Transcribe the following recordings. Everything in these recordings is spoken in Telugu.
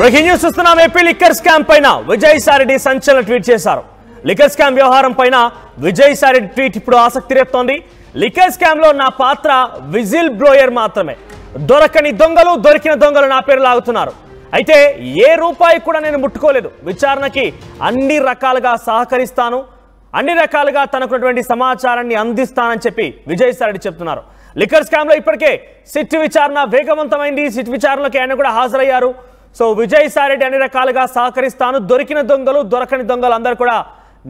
బ్రేకింగ్ న్యూస్ చూస్తున్నాం. ఏపీ లిక్కర్ స్కామ్ పైన విజయసాయిరెడ్డి సంచలన ట్వీట్ చేశారు. లిక్కర్ స్కామ్ వ్యవహారం పైన విజయసాయిరెడ్డి ట్వీట్ ఇప్పుడు ఆసక్తి రేపుతోంది. లిక్కర్ స్కామ్ లో నా పాత్ర విజిల్ బ్లోయర్ మాత్రమే. దొరకని దొంగలు దొరికిన దొంగలు నా పేరు లాగుతున్నారు. అయితే ఏ రూపాయి కూడా నేను ముట్టుకోలేదు. విచారణకి అన్ని రకాలుగా సహకరిస్తాను, అన్ని రకాలుగా తనకున్నటువంటి సమాచారాన్ని అందిస్తానని చెప్పి విజయసాయిరెడ్డి చెప్తున్నారు. లిక్కర్ స్కామ్ లో ఇప్పటికే సిట్ విచారణ వేగవంతమైంది. సిట్ విచారణలోకి ఆయన కూడా హాజరయ్యారు. సో విజయసాయిరెడ్డి అన్ని రకాలుగా సహకరిస్తాను, దొరికిన దొంగలు దొరకని దొంగలు అందరూ కూడా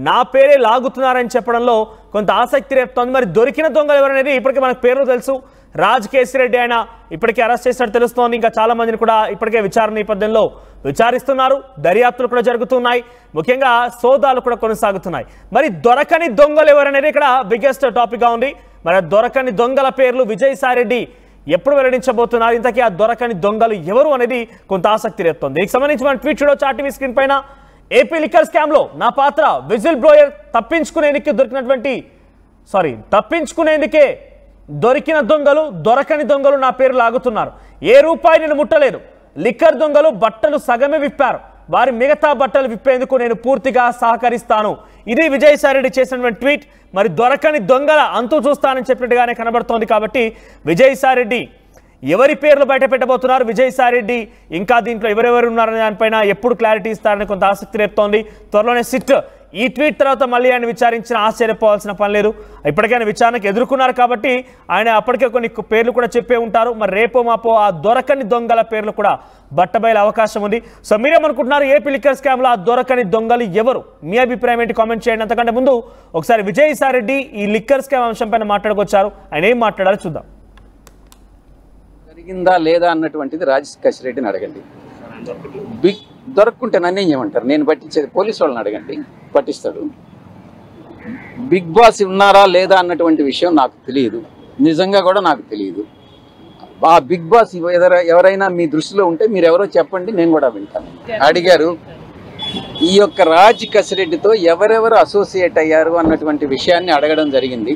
నా పేరే లాగుతున్నారని చెప్పడంలో కొంత ఆసక్తి రేపుతోంది. మరి దొరికిన దొంగలు ఎవరనేది ఇప్పటికే మనకు పేర్లు తెలుసు. రాజ్ కేసిరెడ్డి ఆయన ఇప్పటికే అరెస్ట్ చేసినట్టు తెలుస్తోంది. ఇంకా చాలా మందిని కూడా ఇప్పటికే విచారణ నేపథ్యంలో విచారిస్తున్నారు. దర్యాప్తులు కూడా జరుగుతున్నాయి. ముఖ్యంగా సోదాలు కూడా కొనసాగుతున్నాయి. మరి దొరకని దొంగలు ఎవరనేది ఇక్కడ బిగ్గెస్ట్ టాపిక్ గా ఉంది. మరి దొరకని దొంగల పేర్లు విజయసాయిరెడ్డి ఎప్పుడు వెల్లడించబోతున్నారు, ఇంతకీ ఆ దొరకని దొంగలు ఎవరు అనేది కొంత ఆసక్తి రేపుతోంది. దీనికి సంబంధించి మన ట్వీట్ చూడొచ్చు ఆర్టీవీ స్క్రీన్ పైన. ఏపీ లిక్కర్ స్కామ్ లో నా పాత్ర విజిల్ బ్లోయర్, తప్పించుకునేందుకే దొరికిన దొంగలు దొరకని దొంగలు నా పేరు లాగుతున్నారు. ఏ రూపాయి నేను ముట్టలేదు. లిక్కర్ దొంగలు బట్టలు సగమే విప్పారు. వారి మిగతా బట్టలు విప్పేందుకు నేను పూర్తిగా సహకరిస్తాను. ఇది విజయసాయిరెడ్డి చేసినటువంటి ట్వీట్. మరి దొరకని దొంగల అంతు చూస్తానని చెప్పినట్టుగానే కనబడుతోంది. కాబట్టి విజయసాయిరెడ్డి ఎవరి పేర్లు బయట పెట్టబోతున్నారు, విజయసాయిరెడ్డి ఇంకా దీంట్లో ఎవరెవరు ఉన్నారనే దానిపైన ఎప్పుడు క్లారిటీ ఇస్తారని కొంత ఆసక్తి రేపుతోంది. త్వరలోనే సిట్ ఈ ట్వీట్ తర్వాత మళ్ళీ ఆయన విచారించిన ఆశ్చర్యపోవాల్సిన పని లేదు. ఇప్పటికైనా విచారణకు ఎదుర్కొన్నారు కాబట్టి ఆయన అప్పటికే కొన్ని పేర్లు కూడా చెప్పే ఉంటారు. మరి రేపో మాపో ఆ దొరకని దొంగల పేర్లు కూడా బట్టబయలు అవకాశం ఉంది. సో మీరేమనుకుంటున్నారు, ఏపీ లిక్కర్ స్కామ్లో ఆ దొరకని దొంగలు ఎవరు? మీ అభిప్రాయం ఏంటి కామెంట్ చేయండి. అంతకంటే ముందు ఒకసారి విజయసాయిరెడ్డి ఈ లిక్కర్ స్కామ్ అంశం పైన మాట్లాడుకొచ్చారు. ఆయన ఏం మాట్లాడారో చూద్దాం. జరిగిందా లేదా అన్నటువంటిది రాజశేఖర్ రెడ్డిని అడగండి. దొరక్కుంటే నన్నేం చేయమంటారు? నేను పట్టించేది పోలీసు వాళ్ళని అడగండి, పట్టిస్తాడు. బిగ్ బాస్ ఉన్నారా లేదా అన్నటువంటి విషయం నాకు తెలియదు, నిజంగా కూడా నాకు తెలియదు. ఆ బిగ్ బాస్ ఎవరైనా మీ దృష్టిలో ఉంటే మీరు ఎవరో చెప్పండి, నేను కూడా వింటాను. అడిగారు ఈ యొక్క రాజ్ కసిరెడ్డితో ఎవరెవరు అసోసియేట్ అయ్యారు అన్నటువంటి విషయాన్ని అడగడం జరిగింది.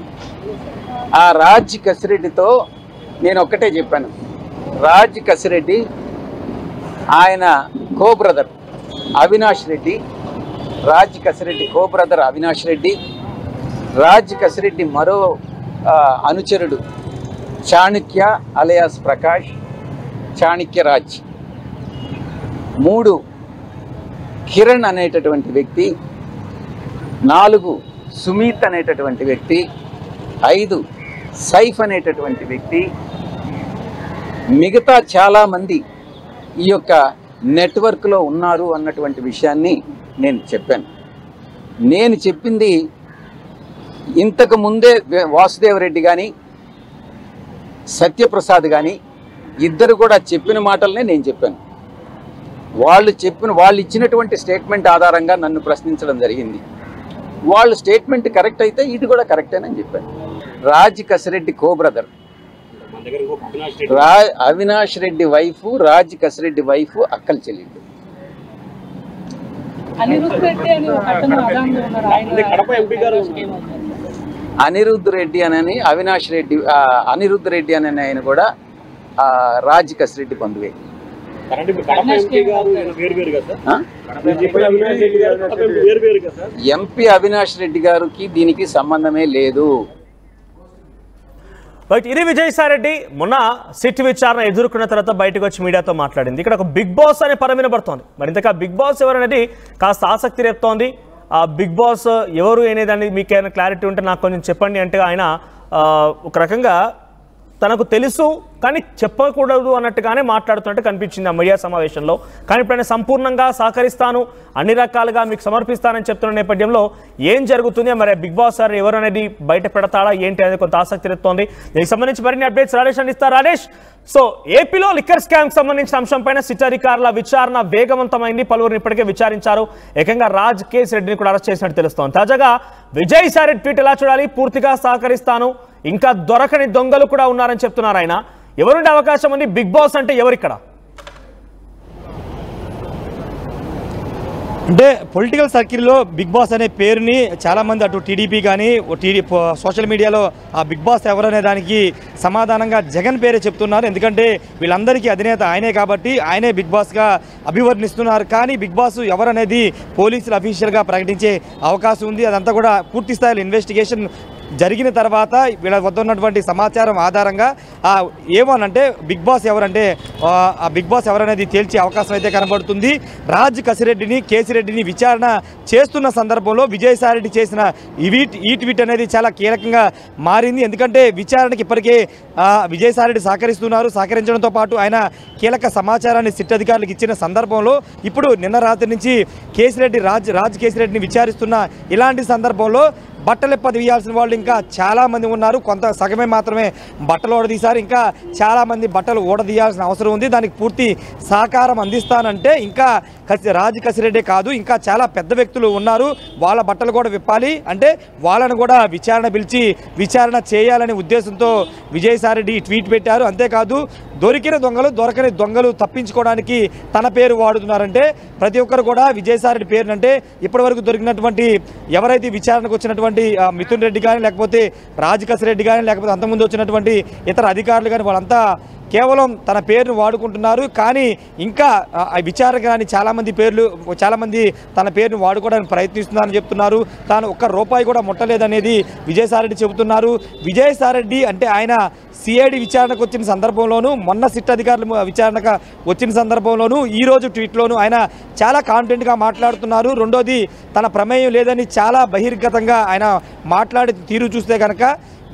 ఆ రాజ్ కసిరెడ్డితో నేను ఒక్కటే చెప్పాను, రాజ్ కసిరెడ్డి ఆయన కో brother Avinash Reddy, Raj Kasireddy co brother Avinash Reddy, Raj Kasireddy మరో అనుచరుడు చాణక్య అలయాస్ ప్రకాష్, చాణక్య రాజ్, 3 కిరణ్ అనేటటువంటి వ్యక్తి, 4 సుమిత్ అనేటటువంటి వ్యక్తి, 5 సైఫ్ అనేటటువంటి వ్యక్తి, మిగతా చాలామంది ఈ యొక్క నెట్వర్క్లో ఉన్నారు అన్నటువంటి విషయాన్ని నేను చెప్పాను. నేను చెప్పింది ఇంతకు ముందే వాసుదేవరెడ్డి కానీ సత్యప్రసాద్ కానీ ఇద్దరు కూడా చెప్పిన మాటలనే నేను చెప్పాను. వాళ్ళు ఇచ్చినటువంటి స్టేట్మెంట్ ఆధారంగా నన్ను ప్రశ్నించడం జరిగింది. వాళ్ళ స్టేట్మెంట్ కరెక్ట్ అయితే ఇది కూడా కరెక్టేనని చెప్పాను. Raj Kasireddy co brother, Avinash Reddy wife, Raj Kasireddy wife అక్కల చెల్లెళ్ళు. అనిరుద్ధ్ రెడ్డి అని అవినాష్ రెడ్డి, అనిరుద్ధ్ రెడ్డి అని ఆయన కూడా రాజ్ కసిరెడ్డి బంధువే. ఎంపీ అవినాష్ రెడ్డి గారికి దీనికి సంబంధమే లేదు. బట్ ఇది విజయసాయిరెడ్డి మొన్న సిట్ విచారణ ఎదుర్కొన్న తర్వాత బయటకు వచ్చి మీడియాతో మాట్లాడింది. ఇక్కడ ఒక బిగ్ బాస్ అనే పదం వినబడుతోంది. మరి ఇంతకా బిగ్ బాస్ ఎవరు అనేది కాస్త ఆసక్తి రేపుతోంది. ఆ బిగ్ బాస్ ఎవరు అనేదాన్ని మీకు ఏమైనా క్లారిటీ ఉంటే నాకు కొంచెం చెప్పండి అంటే ఆయన ఒక రకంగా తనకు తెలుసు కానీ చెప్పకూడదు అన్నట్టుగానే మాట్లాడుతున్నట్టు కనిపించింది ఆ మీడియా సమావేశంలో. కానీ ఇప్పుడు ఆయన సంపూర్ణంగా సహకరిస్తాను, అన్ని రకాలుగా మీకు సమర్పిస్తానని చెప్తున్న నేపథ్యంలో ఏం జరుగుతుంది, మరి బిగ్ బాస్ సార్ ఎవరు అనేది బయట పెడతాడా ఏంటి అనేది కొంత ఆసక్తి ఎత్తుతోంది. దీనికి సంబంధించి మరిన్ని అప్డేట్స్ రాజేష్ అందిస్తారు. రాజేష్, సో ఏపీలో లిక్కర్ స్కామ్ సంబంధించిన అంశం పైన సిట్ అధికారుల విచారణ వేగవంతమైంది. పలువురిని ఇప్పటికే విచారించారు. ఏకంగా రాజ్ కేసిరెడ్డిని కూడా అరెస్ట్ చేసినట్టు తెలుస్తోంది. తాజాగా విజయసాయిరెడ్డి ట్వీట్ ఎలా చూడాలి? పూర్తిగా సహకరిస్తాను, ఇంకా దొరకని దొంగలు కూడా ఉన్నారని చెప్తున్నారు ఆయన. ఎవరుండే అవకాశం ఉంది? బిగ్ బాస్ అంటే ఎవరిక్కడ? అంటే పొలిటికల్ సర్కిల్లో బిగ్ బాస్ అనే పేరుని చాలామంది అటు టీడీపీ కానీ సోషల్ మీడియాలో ఆ బిగ్ బాస్ ఎవరనే దానికి సమాధానంగా జగన్ పేరే చెప్తున్నారు. ఎందుకంటే వీళ్ళందరికీ అధినేత ఆయనే కాబట్టి ఆయనే బిగ్ బాస్గా అభివర్ణిస్తున్నారు. కానీ బిగ్ బాస్ ఎవరనేది పోలీసులు అఫీషియల్గా ప్రకటించే అవకాశం ఉంది. అదంతా కూడా పూర్తి స్థాయిలో ఇన్వెస్టిగేషన్ జరిగిన తర్వాత వీళ్ళ వద్ద ఉన్నటువంటి సమాచారం ఆధారంగా ఏమనంటే బిగ్ బాస్ ఎవరంటే ఆ బిగ్ బాస్ ఎవరనేది తేల్చే అవకాశం అయితే కనబడుతుంది. రాజ్ కసిరెడ్డిని కేసిరెడ్డిని విచారణ చేస్తున్న సందర్భంలో విజయసాయిరెడ్డి చేసిన ఈ ట్వీట్ అనేది చాలా కీలకంగా మారింది. ఎందుకంటే విచారణకి ఇప్పటికే విజయసాయిరెడ్డి సహకరించడంతో పాటు ఆయన కీలక సమాచారాన్ని సిట్ అధికారులకు ఇచ్చిన సందర్భంలో ఇప్పుడు నిన్న రాత్రి నుంచి రాజ్ కేసిరెడ్డిని విచారిస్తున్న ఇలాంటి సందర్భంలో బట్టలెప్పది వేయాల్సిన వాళ్ళు ఇంకా చాలామంది ఉన్నారు. కొంత సగమే మాత్రమే బట్టలు ఓడదీశారు. ఇంకా చాలామంది బట్టలు ఓడదీయాల్సిన అవసరం ఉంది. దానికి పూర్తి సహకారం అందిస్తానంటే ఇంకా రాజ్ కసిరెడ్డే కాదు, ఇంకా చాలా పెద్ద వ్యక్తులు ఉన్నారు. వాళ్ళ బట్టలు కూడా విప్పాలి అంటే వాళ్ళను కూడా పిలిచి విచారణ చేయాలనే ఉద్దేశంతో విజయసాయిరెడ్డి ట్వీట్ పెట్టారు. అంతేకాదు దొరకని దొంగలు తప్పించుకోవడానికి తన పేరు వాడుతున్నారంటే ప్రతి ఒక్కరు కూడా విజయసాయిరెడ్డి పేరునంటే ఇప్పటివరకు దొరికినటువంటి ఎవరైతే విచారణకు వచ్చినటువంటి మిథున్ రెడ్డి కానీ లేకపోతే రాజ్ కసిరెడ్డి కానీ లేకపోతే అంతకుముందు వచ్చినటువంటి ఇతర అధికారులు కానీ వాళ్ళంతా కేవలం తన పేరును వాడుకుంటున్నారు. కానీ ఇంకా విచారణ కానీ చాలామంది తన పేరును వాడుకోవడానికి ప్రయత్నిస్తున్నారని చెప్తున్నారు. తాను ఒక్క రూపాయి కూడా ముట్టలేదనేది విజయసాయిరెడ్డి చెబుతున్నారు. విజయసాయిరెడ్డి అంటే ఆయన సిఐడి విచారణకు వచ్చిన సందర్భంలోనూ మొన్న సిట్ అధికారులు విచారణకు వచ్చిన సందర్భంలోనూ ఈరోజు ట్వీట్లోనూ ఆయన చాలా కాన్ఫిడెంట్గా మాట్లాడుతున్నారు. రెండోది తన ప్రమేయం లేదని చాలా బహిర్గతంగా ఆయన మాట్లాడే తీరు చూస్తే కనుక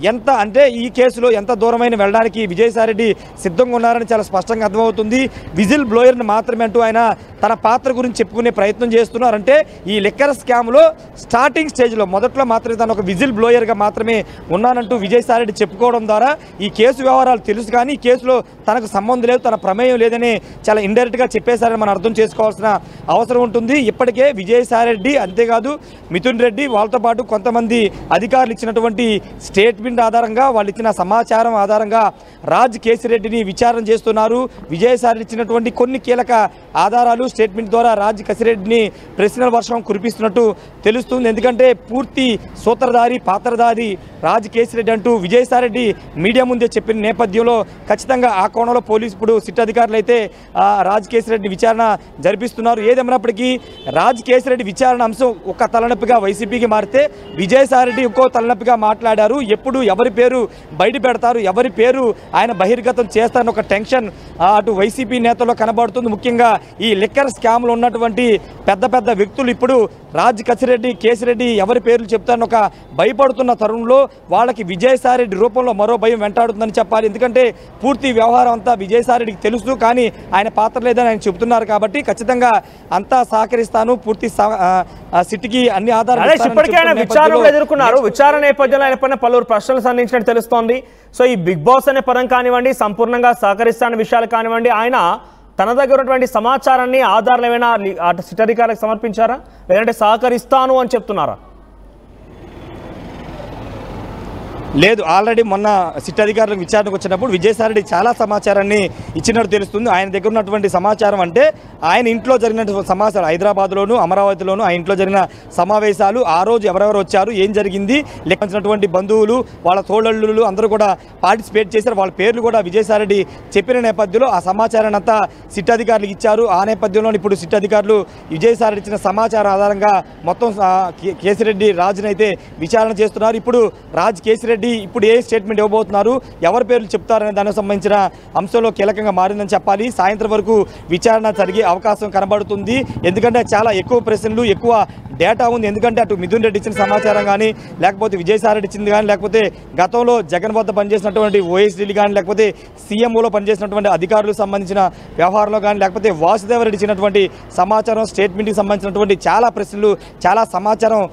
ఎంత అంటే ఈ కేసులో ఎంత దూరమైన వెళ్ళడానికి విజయసాయిరెడ్డి సిద్ధంగా ఉన్నారని చాలా స్పష్టంగా అర్థమవుతుంది. విజిల్ బ్లోయర్ని మాత్రమే అంటూ ఆయన తన పాత్ర గురించి చెప్పుకునే ప్రయత్నం చేస్తున్నారంటే ఈ లిక్కర్ స్కామ్లో స్టార్టింగ్ స్టేజ్లో మొదట్లో మాత్రమే తను ఒక విజిల్ బ్లోయర్గా మాత్రమే ఉన్నానంటూ విజయసాయిరెడ్డి చెప్పుకోవడం ద్వారా ఈ కేసు వ్యవహారాలు తెలుసు కానీ ఈ కేసులో తనకు సంబంధం లేదు, తన ప్రమేయం లేదని చాలా ఇండైరెక్ట్గా చెప్పేశారని మనం అర్థం చేసుకోవాల్సిన అవసరం ఉంటుంది. ఇప్పటికే విజయసాయిరెడ్డి అంతేకాదు మిథున్ రెడ్డి వాళ్ళతో పాటు కొంతమంది అధికారులు ఇచ్చినటువంటి స్టేట్మెంట్ ఆధారంగా వాళ్ళు ఇచ్చిన సమాచారం ఆధారంగా రాజ్ కేసిరెడ్డిని విచారణ చేస్తున్నారు. విజయసాయిరెడ్డి ఇచ్చినటువంటి కొన్ని కీలక ఆధారాలు స్టేట్మెంట్ ద్వారా రాజ్ కసిరెడ్డిని ప్రశ్నల వర్షం కురిపిస్తున్నట్టు తెలుస్తుంది. ఎందుకంటే పూర్తి సూత్రధారి పాత్రధారి రాజ్ కేసిరెడ్డి అంటూ విజయసాయిరెడ్డి మీడియా ముందే చెప్పిన నేపథ్యంలో ఖచ్చితంగా ఆ కోణంలో పోలీసు ఇప్పుడు సిట్ అధికారులు అయితే రాజ్ కేసిరెడ్డి విచారణ జరిపిస్తున్నారు. ఏదేమైనప్పటికీ రాజ్ కేసిరెడ్డి విచారణ అంశం ఒక తలనొప్పిగా వైసీపీకి మారితే విజయసాయిరెడ్డి ఇంకో తలనొప్పిగా మాట్లాడారు. ఎప్పుడు ఎవరి పేరు బయట పెడతారు, ఎవరి పేరు ఆయన బహిర్గతం చేస్తారని ఒక టెన్షన్ అటు వైసీపీ నేతల్లో కనబడుతుంది. ముఖ్యంగా ఈ లిక్కర్ స్కామ్లో ఉన్నటువంటి పెద్ద పెద్ద వ్యక్తులు ఇప్పుడు రాజ్ కసిరెడ్డి కేసిరెడ్డి ఎవరి పేర్లు చెప్తారని ఒక భయపడుతున్న తరుణంలో వాళ్ళకి విజయసాయిరెడ్డి రూపంలో మరో భయం వెంటాడుతుందని చెప్పాలి. ఎందుకంటే పూర్తి వ్యవహారం అంతా విజయసాయిరెడ్డికి తెలుసు కానీ ఆయన పాత్ర లేదని ఆయన చెబుతున్నారు కాబట్టి ఖచ్చితంగా అంతా సహకరిస్తాను, పూర్తి సిట్కి అన్ని ఆధారాలు ఎదుర్కొన్నారు. విచారణ నేపథ్యంలో ఆయన పైన పలువురు ప్రశ్నలు సంధించినట్టు తెలుస్తోంది. సో ఈ బిగ్ బాస్ అనే పదం కానివ్వండి, సంపూర్ణంగా సహకరిస్తాన విషయాలు కానివ్వండి, ఆయన తన దగ్గర ఉన్నటువంటి సమాచారాన్ని ఆధారాలు ఏమైనా సిట్ అధికారులకు సమర్పించారా లేదంటే సహకరిస్తాను అని చెప్తున్నారా? లేదు, ఆల్రెడీ మొన్న సిట్ అధికారులకు విచారణకు వచ్చినప్పుడు విజయసాయిరెడ్డి చాలా సమాచారాన్ని ఇచ్చినట్టు తెలుస్తుంది. ఆయన దగ్గర ఉన్నటువంటి సమాచారం అంటే ఆయన ఇంట్లో జరిగినటువంటి సమాచారం హైదరాబాద్లోను అమరావతిలోను ఆ ఇంట్లో జరిగిన సమావేశాలు, ఆ రోజు ఎవరెవరు వచ్చారు, ఏం జరిగింది, లెక్కించినటువంటి బంధువులు వాళ్ళ తోడళ్ళు అందరూ కూడా పార్టిసిపేట్ చేశారు. వాళ్ళ పేర్లు కూడా విజయసాయిరెడ్డి చెప్పిన నేపథ్యంలో ఆ సమాచారాన్ని అంతా సిట్ అధికారులకు ఇచ్చారు. ఆ నేపథ్యంలో ఇప్పుడు సిట్ అధికారులు విజయసాయిరెడ్డి ఇచ్చిన సమాచారం ఆధారంగా మొత్తం కేసిరెడ్డి రాజుని అయితే విచారణ చేస్తున్నారు. ఇప్పుడు రాజ్ కేసిరెడ్డి ఇప్పుడు ఏ స్టేట్మెంట్ ఇవ్వబోతున్నారు, ఎవరి పేర్లు చెప్తారనే దానికి సంబంధించిన అంశంలో కీలకంగా మారిందని చెప్పాలి. సాయంత్రం వరకు విచారణ జరిగే అవకాశం కనబడుతుంది. ఎందుకంటే చాలా ఎక్కువ ప్రశ్నలు, ఎక్కువ డేటా ఉంది. ఎందుకంటే అటు మిథున్ రెడ్డి ఇచ్చిన సమాచారం కానీ లేకపోతే విజయసాయిరెడ్డి ఇచ్చింది కానీ లేకపోతే గతంలో జగన్ వద్ద పనిచేసినటువంటి ఓఎస్డీలు కానీ లేకపోతే సీఎంఓలో పనిచేసినటువంటి అధికారులకు సంబంధించిన వ్యవహారంలో కానీ లేకపోతే వాసుదేవరెడ్డి ఇచ్చినటువంటి సమాచారం స్టేట్మెంట్కి సంబంధించినటువంటి చాలా ప్రశ్నలు, చాలా సమాచారం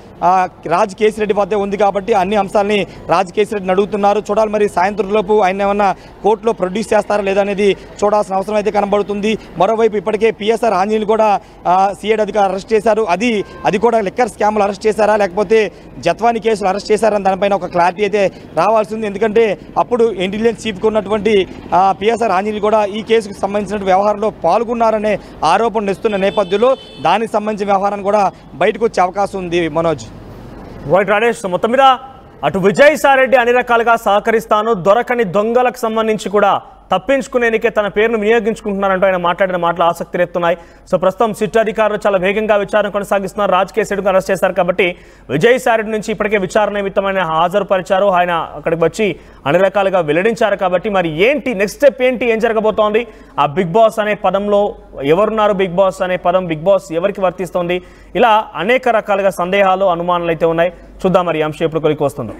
రాజ్ కేసిరెడ్డి వద్దే ఉంది. కాబట్టి అన్ని అంశాలని రాజ్ కేసీరెడ్డిని అడుగుతున్నారు. చూడాలి మరి సాయంత్రం లోపు ఆయన ఏమన్నా కోర్టులో ప్రొడ్యూస్ చేస్తారా లేదా అనేది చూడాల్సిన అవసరం అయితే కనబడుతుంది. మరోవైపు ఇప్పటికే పిఎస్ఆర్ ఆంజనేయులు కూడా సిఐడి అధికారులు అరెస్ట్ చేశారు. అది కూడా లిక్కర్ స్కామ్లు అరెస్ట్ చేశారా లేకపోతే జత్వానీ కేసులు అరెస్ట్ చేశారని దానిపైన ఒక క్లారిటీ అయితే రావాల్సి ఉంది. ఎందుకంటే అప్పుడు ఇంటెలిజెన్స్ చీఫ్కి ఉన్నటువంటి పిఎస్ఆర్ ఆంజనేయులు కూడా ఈ కేసుకు సంబంధించిన వ్యవహారంలో పాల్గొన్నారనే ఆరోపణలు ఇస్తున్న నేపథ్యంలో దానికి సంబంధించిన వ్యవహారాన్ని కూడా బయటకు వచ్చే అవకాశం ఉంది. మనోజ్ వైట్ రాజేష్, మొత్తం మీద అటు విజయసాయిరెడ్డి అన్ని రకాలుగా సహకరిస్తాను, దొరకని దొంగలకు సంబంధించి కూడా తప్పించుకునేందుకే తన పేరును వినియోగించుకుంటున్నారంటూ ఆయన మాట్లాడిన మాటలు ఆసక్తి రేపుతున్నాయి. సో ప్రస్తుతం సిట్ అధికారులు చాలా వేగంగా విచారణ కొనసాగిస్తున్నారు. కేసీరెడ్డిని అరెస్ట్ చేశారు కాబట్టి విజయసాయిరెడ్డి నుంచి ఇప్పటికే విచారణ నిమిత్తమైన హాజరుపరిచారు. ఆయన అక్కడికి వచ్చి అన్ని రకాలుగా వెల్లడించారు. కాబట్టి మరి ఏంటి నెక్స్ట్ స్టెప్ ఏంటి, ఏం జరగబోతోంది? ఆ బిగ్ బాస్ అనే పదంలో ఎవరున్నారు? బిగ్ బాస్ అనే పదం బిగ్ బాస్ ఎవరికి వర్తిస్తోంది? ఇలా అనేక రకాలుగా సందేహాలు, అనుమానాలు అయితే ఉన్నాయి. చూద్దాం మరి అంశం ఎప్పుడు కొలికి వస్తుందో.